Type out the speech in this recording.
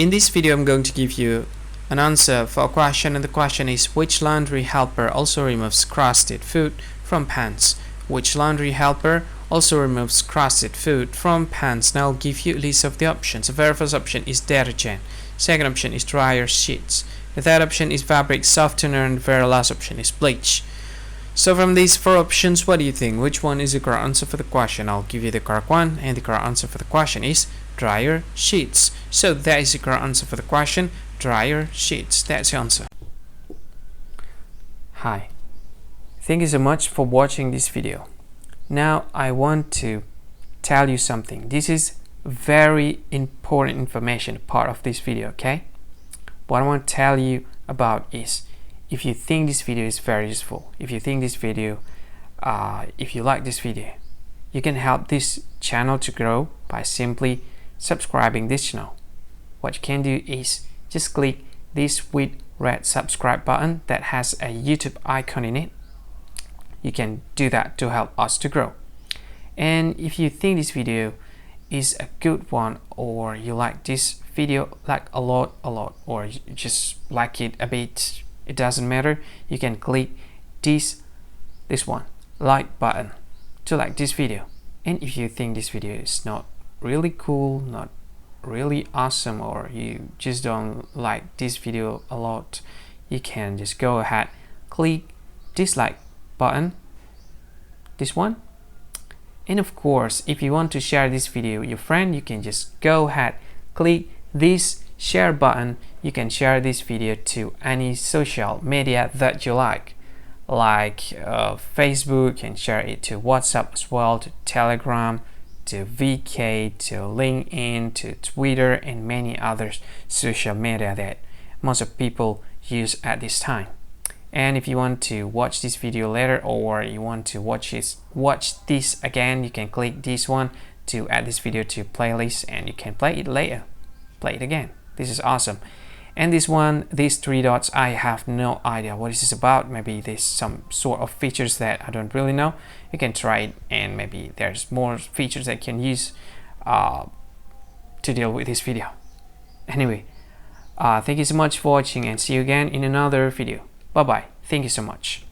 In this video, I'm going to give you an answer for a question, and the question is: which laundry helper also removes crusted food from pans? Which laundry helper also removes crusted food from pans? Now I'll give you a list of the options. The very first option is detergent. Second option is dryer sheets. The third option is fabric softener, and the very last option is bleach. So from these four options, what do you think? Which one is the correct answer for the question? I'll give you the correct one, and the correct answer for the question is dryer sheets. So that is the correct answer for the question, dryer sheets. That's the answer. Hi, thank you so much for watching this video. Now I want to tell you something. This is very important information, part of this video, okay? What I want to tell you about is, if you think this video is very useful, if you think this video, if you like this video, you can help this channel to grow by simply subscribing this channel. What you can do is just click this with red subscribe button that has a YouTube icon in it. You can do that to help us to grow. And if you think this video is a good one, or you like this video like a lot, or you just like it a bit, it doesn't matter, you can click this one like button to like this video. And if you think this video is not really cool, not really awesome, or you just don't like this video a lot, you can just go ahead, click dislike button, this one. And of course, if you want to share this video with your friend, you can just go ahead, click this share button. You can share this video to any social media that you like Facebook, and share it to WhatsApp as well, to Telegram, to VK, to LinkedIn, to Twitter, and many other social media that most of people use at this time. And if you want to watch this video later, or you want to watch this again, you can click this one to add this video to playlist, and you can play it later, play it again. This is awesome. And this one, these three dots, I have no idea what this is about. Maybe there's some sort of features that I don't really know. You can try it, and maybe there's more features that you can use to deal with this video. Anyway, thank you so much for watching, and see you again in another video. Bye bye. Thank you so much.